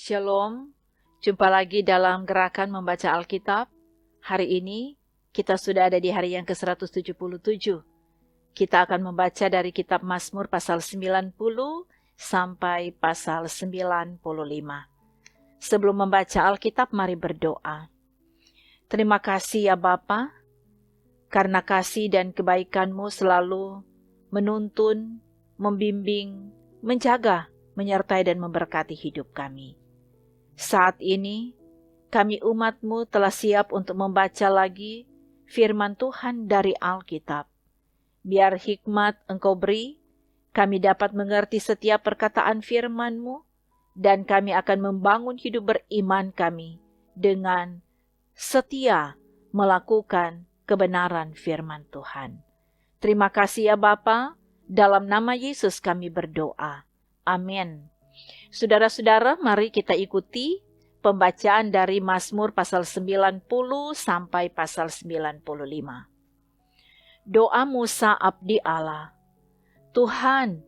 Shalom, jumpa lagi dalam gerakan membaca Alkitab. Hari ini kita sudah ada di hari yang ke-177. Kita akan membaca dari kitab Mazmur pasal 90 sampai pasal 95. Sebelum membaca Alkitab, mari berdoa. Terima kasih ya Bapa, karena kasih dan kebaikan-Mu selalu menuntun, membimbing, menjaga, menyertai dan memberkati hidup kami. Saat ini, kami umat-Mu telah siap untuk membaca lagi firman Tuhan dari Alkitab. Biar hikmat Engkau beri, kami dapat mengerti setiap perkataan firman-Mu, dan kami akan membangun hidup beriman kami dengan setia melakukan kebenaran firman Tuhan. Terima kasih ya Bapa, dalam nama Yesus kami berdoa. Amin. Saudara-saudara, mari kita ikuti pembacaan dari Mazmur pasal 90 sampai pasal 95. Doa Musa abdi Allah. Tuhan,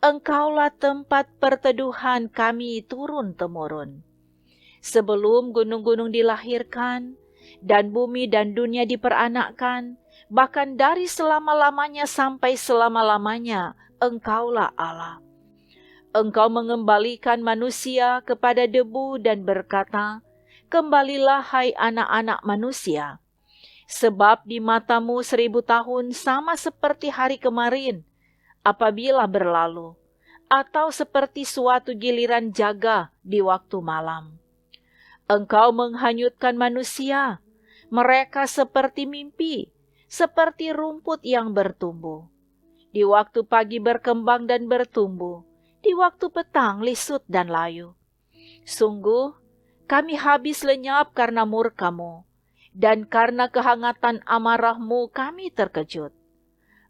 Engkaulah tempat perteduhan kami turun-temurun. Sebelum gunung-gunung dilahirkan, dan bumi dan dunia diperanakkan, bahkan dari selama-lamanya sampai selama-lamanya, Engkaulah Allah. Engkau mengembalikan manusia kepada debu dan berkata, kembalilah hai anak-anak manusia. Sebab di matamu 1000 tahun sama seperti hari kemarin, apabila berlalu, atau seperti suatu giliran jaga di waktu malam. Engkau menghanyutkan manusia, mereka seperti mimpi, seperti rumput yang bertumbuh. Di waktu pagi berkembang dan bertumbuh, di waktu petang lisut dan layu. Sungguh, kami habis lenyap karena murka-Mu, dan karena kehangatan amarah-Mu kami terkejut.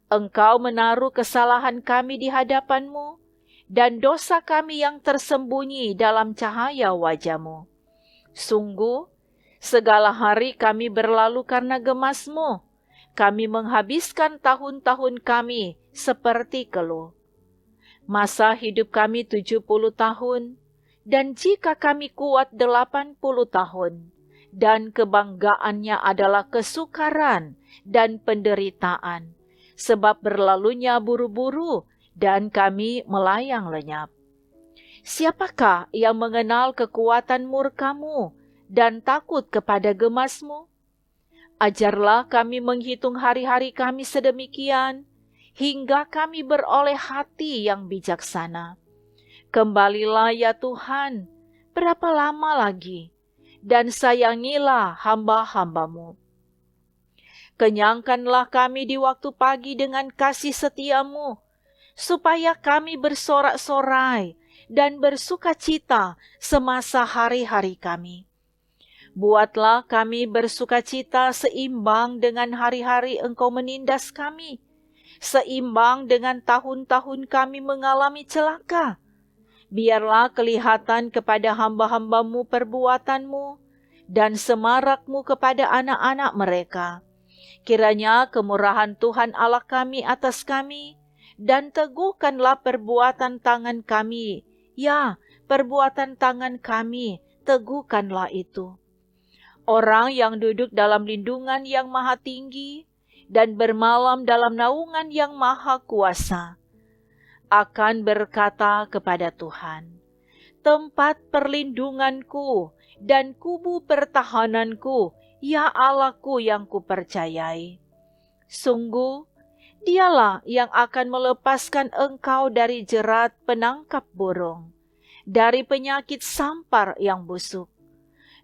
Engkau menaruh kesalahan kami di hadapan-Mu, dan dosa kami yang tersembunyi dalam cahaya wajah-Mu. Sungguh, segala hari kami berlalu karena gemas-Mu. Kami menghabiskan tahun-tahun kami seperti keluh. Masa hidup kami 70 tahun, dan jika kami kuat 80 tahun, dan kebanggaannya adalah kesukaran dan penderitaan, sebab berlalunya buru-buru, dan kami melayang lenyap. Siapakah yang mengenal kekuatan murka-Mu dan takut kepada gemas-Mu? Ajarlah kami menghitung hari-hari kami sedemikian, hingga kami beroleh hati yang bijaksana. Kembalilah ya Tuhan, berapa lama lagi? Dan sayangilah hamba-hamba-Mu. Kenyangkanlah kami di waktu pagi dengan kasih setia-Mu, supaya kami bersorak-sorai dan bersukacita semasa hari-hari kami. Buatlah kami bersukacita seimbang dengan hari-hari Engkau menindas kami, seimbang dengan tahun-tahun kami mengalami celaka. Biarlah kelihatan kepada hamba-hamba-Mu perbuatan-Mu, dan semarak-Mu kepada anak-anak mereka. Kiranya kemurahan Tuhan Allah kami atas kami, dan teguhkanlah perbuatan tangan kami. Ya, perbuatan tangan kami, teguhkanlah itu. Orang yang duduk dalam lindungan yang maha tinggi, dan bermalam dalam naungan yang maha kuasa, akan berkata kepada Tuhan, tempat perlindunganku dan kubu pertahananku, ya Allahku yang kupercayai. Sungguh, Dialah yang akan melepaskan engkau dari jerat penangkap burung, dari penyakit sampar yang busuk.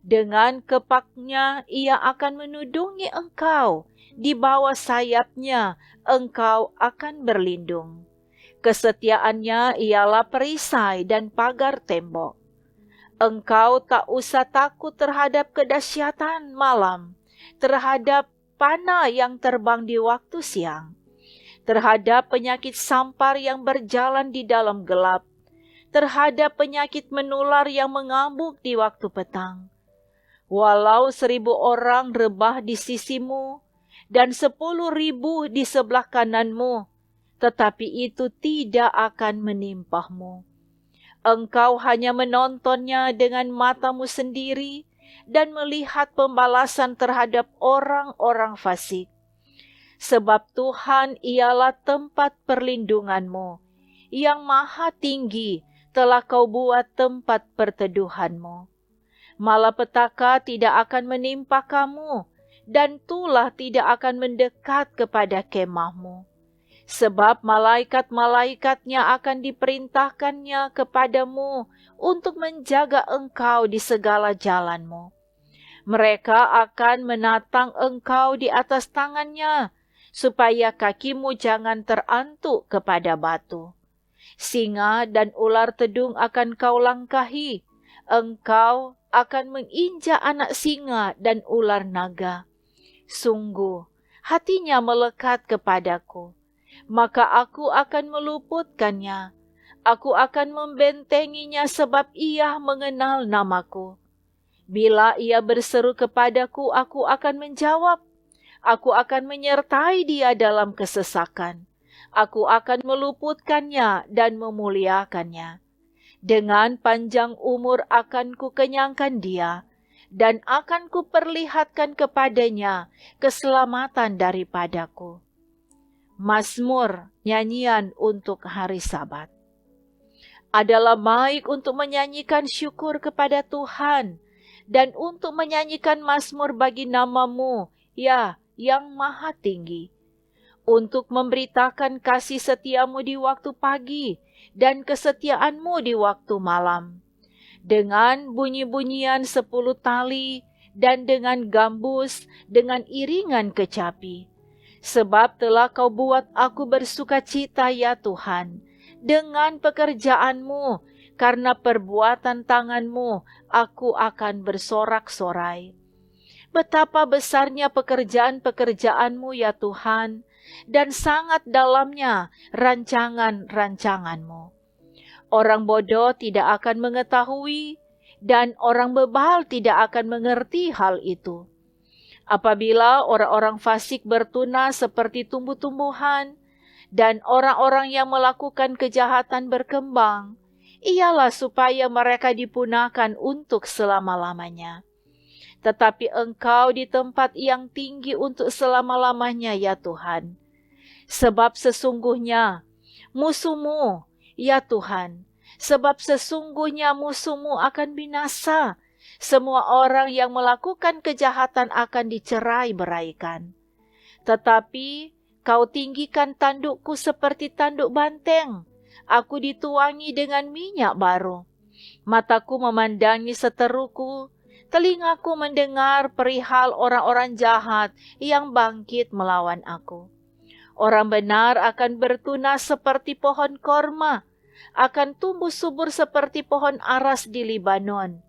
Dengan kepaknya ia akan menudungi engkau, di bawah sayapnya engkau akan berlindung. Kesetiaannya ialah perisai dan pagar tembok. Engkau tak usah takut terhadap kedahsyatan malam, terhadap panah yang terbang di waktu siang, terhadap penyakit sampar yang berjalan di dalam gelap, terhadap penyakit menular yang mengamuk di waktu petang. Walau 1000 orang rebah di sisimu, dan 10.000 di sebelah kananmu, tetapi itu tidak akan menimpahmu. Engkau hanya menontonnya dengan matamu sendiri dan melihat pembalasan terhadap orang-orang fasik. Sebab Tuhan ialah tempat perlindunganmu, yang maha tinggi telah kau buat tempat perteduhanmu. Malapetaka tidak akan menimpa kamu, dan tulah tidak akan mendekat kepada kemahmu. Sebab malaikat-malaikatnya akan diperintahkannya kepadamu untuk menjaga engkau di segala jalanmu. Mereka akan menatang engkau di atas tangannya, supaya kakimu jangan terantuk kepada batu. Singa dan ular tedung akan kau langkahi, engkau akan menginjak anak singa dan ular naga. Sungguh, hatinya melekat kepadaku, maka aku akan meluputkannya. Aku akan membentenginya sebab ia mengenal namaku. Bila ia berseru kepadaku, aku akan menjawab. Aku akan menyertai dia dalam kesesakan. Aku akan meluputkannya dan memuliakannya. Dengan panjang umur akan kukenyangkan dia, dan akan kuperlihatkan kepadanya keselamatan daripadaku. Mazmur, nyanyian untuk hari Sabat. Adalah baik untuk menyanyikan syukur kepada Tuhan, dan untuk menyanyikan mazmur bagi namamu, ya, yang maha tinggi. Untuk memberitakan kasih setiamu di waktu pagi, dan kesetiaanmu di waktu malam. Dengan bunyi-bunyian 10 tali, dan dengan gambus, dengan iringan kecapi. Sebab telah kau buat aku bersukacita, ya Tuhan, dengan pekerjaanmu, karena perbuatan tanganmu aku akan bersorak-sorai. Betapa besarnya pekerjaan-pekerjaanmu, ya Tuhan, dan sangat dalamnya rancangan-rancanganmu. Orang bodoh tidak akan mengetahui, dan orang bebal tidak akan mengerti hal itu. Apabila orang-orang fasik bertunas seperti tumbuh-tumbuhan, dan orang-orang yang melakukan kejahatan berkembang, ialah supaya mereka dipunahkan untuk selama-lamanya. Tetapi engkau di tempat yang tinggi untuk selama-lamanya, ya Tuhan. Sebab sesungguhnya musuhmu, ya Tuhan, sebab sesungguhnya musuhmu akan binasa. Semua orang yang melakukan kejahatan akan dicerai-beraikan. Tetapi kau tinggikan tandukku seperti tanduk banteng. Aku dituangi dengan minyak baru. Mataku memandangi seteruku, telingaku mendengar perihal orang-orang jahat yang bangkit melawan aku. Orang benar akan bertunas seperti pohon korma, akan tumbuh subur seperti pohon aras di Libanon.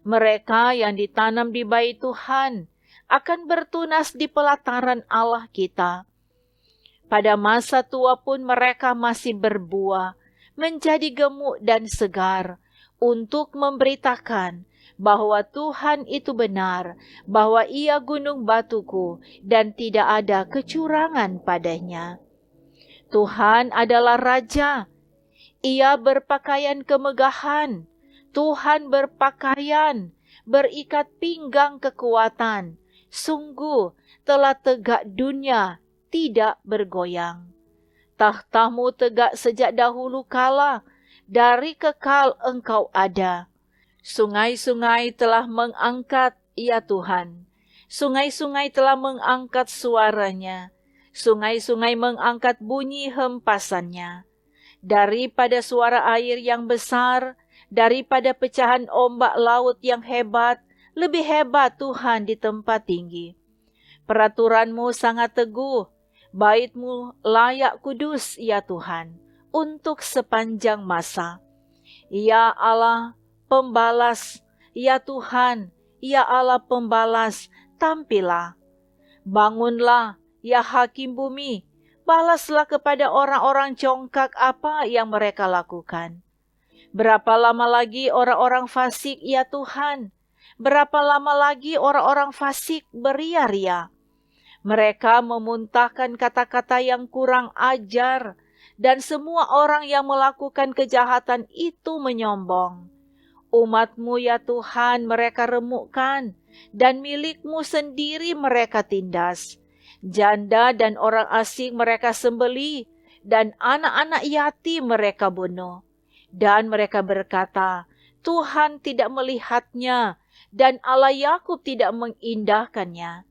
Mereka yang ditanam di bait Tuhan akan bertunas di pelataran Allah kita. Pada masa tua pun mereka masih berbuah, menjadi gemuk dan segar, untuk memberitakan bahwa Tuhan itu benar, bahwa Ia gunung batuku, dan tidak ada kecurangan padanya. Tuhan adalah Raja, Ia berpakaian kemegahan, Tuhan berpakaian, berikat pinggang kekuatan. Sungguh telah tegak dunia, tidak bergoyang. Tahtamu tegak sejak dahulu kala, dari kekal engkau ada. Sungai-sungai telah mengangkat, ya Tuhan. Sungai-sungai telah mengangkat suaranya. Sungai-sungai mengangkat bunyi hempasannya. Daripada suara air yang besar, daripada pecahan ombak laut yang hebat, lebih hebat Tuhan di tempat tinggi. Peraturanmu sangat teguh, bait-Mu layak kudus, ya Tuhan, untuk sepanjang masa. Ya Allah, pembalas, ya Tuhan, ya Allah pembalas, tampillah. Bangunlah, ya hakim bumi, balaslah kepada orang-orang congkak apa yang mereka lakukan. Berapa lama lagi orang-orang fasik, ya Tuhan? Berapa lama lagi orang-orang fasik beria-ria? Mereka memuntahkan kata-kata yang kurang ajar, dan semua orang yang melakukan kejahatan itu menyombong. Umat-Mu ya Tuhan mereka remukkan, dan milik-Mu sendiri mereka tindas. Janda dan orang asing mereka sembeli, dan anak-anak yatim mereka bunuh. Dan mereka berkata, Tuhan tidak melihatnya, dan Allah Yakub tidak mengindahkannya.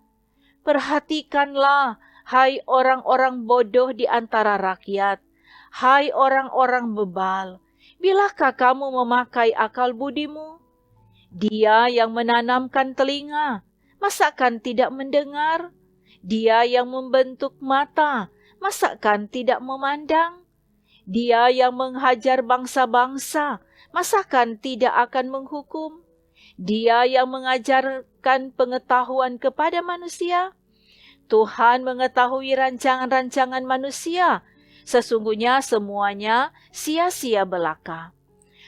Perhatikanlah, hai orang-orang bodoh di antara rakyat, hai orang-orang bebal, bilakah kamu memakai akal budimu? Dia yang menanamkan telinga, masakan tidak mendengar? Dia yang membentuk mata, masakan tidak memandang? Dia yang menghajar bangsa-bangsa, masakan tidak akan menghukum? Dia yang mengajarkan pengetahuan kepada manusia? Tuhan mengetahui rancangan-rancangan manusia. Sesungguhnya semuanya sia-sia belaka.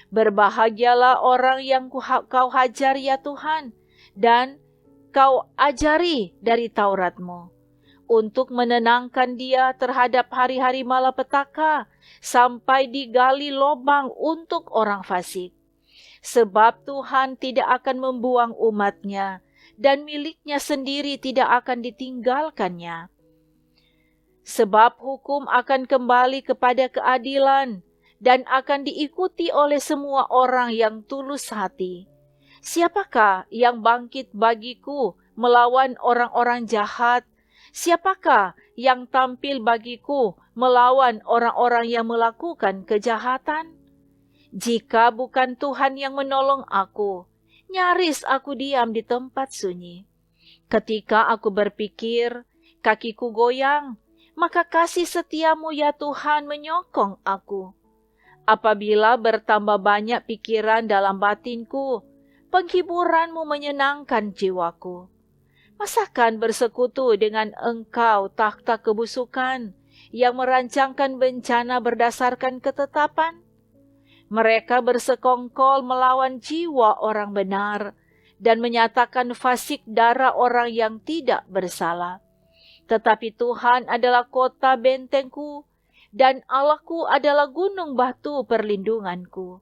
Berbahagialah orang yang kau hajar ya Tuhan, dan kau ajari dari Taurat-Mu, untuk menenangkan dia terhadap hari-hari malapetaka, sampai digali lobang untuk orang fasik. Sebab Tuhan tidak akan membuang umat-Nya, dan miliknya sendiri tidak akan ditinggalkannya. Sebab hukum akan kembali kepada keadilan, dan akan diikuti oleh semua orang yang tulus hati. Siapakah yang bangkit bagiku melawan orang-orang jahat? Siapakah yang tampil bagiku melawan orang-orang yang melakukan kejahatan? Jika bukan Tuhan yang menolong aku, nyaris aku diam di tempat sunyi. Ketika aku berpikir, kakiku goyang, maka kasih setiamu ya Tuhan menyokong aku. Apabila bertambah banyak pikiran dalam batinku, penghiburanmu menyenangkan jiwaku. Masakan bersekutu dengan Engkau takhta kebusukan yang merancangkan bencana berdasarkan ketetapan? Mereka bersekongkol melawan jiwa orang benar dan menyatakan fasik darah orang yang tidak bersalah. Tetapi Tuhan adalah kota bentengku, dan Allahku adalah gunung batu perlindunganku.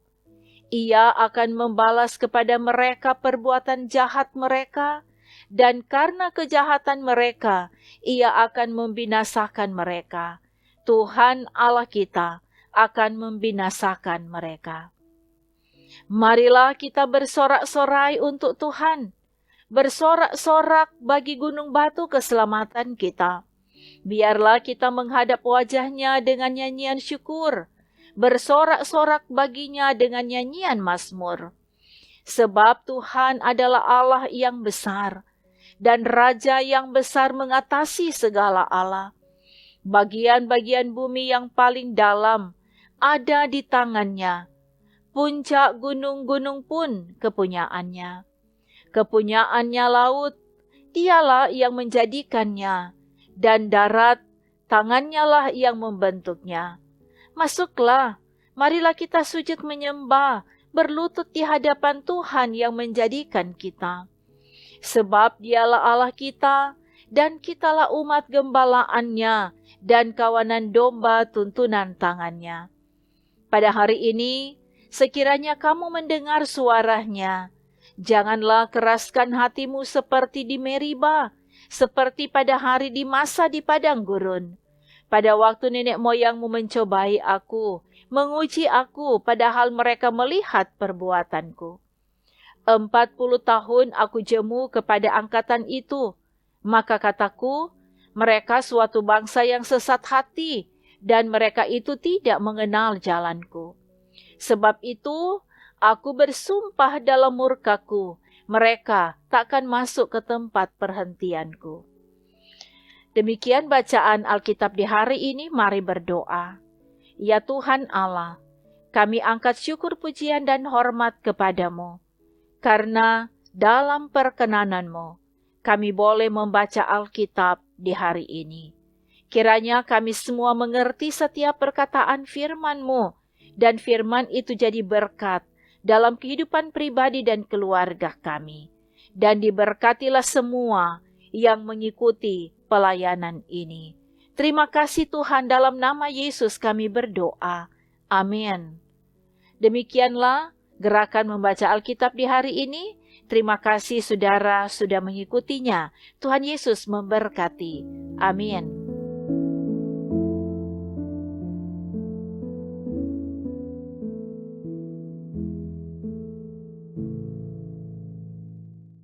Ia akan membalas kepada mereka perbuatan jahat mereka, dan karena kejahatan mereka, Ia akan membinasakan mereka. Tuhan Allah kita akan membinasakan mereka. Marilah kita bersorak-sorai untuk Tuhan, bersorak-sorak bagi gunung batu keselamatan kita. Biarlah kita menghadap wajah-Nya dengan nyanyian syukur, bersorak-sorak baginya dengan nyanyian mazmur. Sebab Tuhan adalah Allah yang besar, dan Raja yang besar mengatasi segala Allah. Bagian-bagian bumi yang paling dalam ada di tangan-Nya. Puncak gunung-gunung pun kepunyaannya. Kepunyaannya laut, Dialah yang menjadikannya, dan darat, tangannya lah yang membentuknya. Masuklah, marilah kita sujud menyembah, berlutut di hadapan Tuhan yang menjadikan kita. Sebab Dialah Allah kita, dan kitalah umat gembalaannya, dan kawanan domba tuntunan tangannya. Pada hari ini, sekiranya kamu mendengar suaranya, janganlah keraskan hatimu seperti di Meriba, seperti pada hari di masa di padang gurun. Pada waktu nenek moyangmu mencobai aku, menguji aku, padahal mereka melihat perbuatanku. 40 tahun aku jemu kepada angkatan itu. Maka kataku, mereka suatu bangsa yang sesat hati, dan mereka itu tidak mengenal jalanku. Sebab itu, aku bersumpah dalam murkaku, mereka takkan masuk ke tempat perhentianku. Demikian bacaan Alkitab di hari ini, mari berdoa. Ya Tuhan Allah, kami angkat syukur pujian dan hormat kepadamu, karena dalam perkenanan-Mu, kami boleh membaca Alkitab di hari ini. Kiranya kami semua mengerti setiap perkataan firman-Mu, dan firman itu jadi berkat dalam kehidupan pribadi dan keluarga kami. Dan diberkatilah semua yang mengikuti pelayanan ini. Terima kasih Tuhan, dalam nama Yesus kami berdoa. Amin. Demikianlah gerakan membaca Alkitab di hari ini. Terima kasih saudara sudah mengikutinya. Tuhan Yesus memberkati. Amin.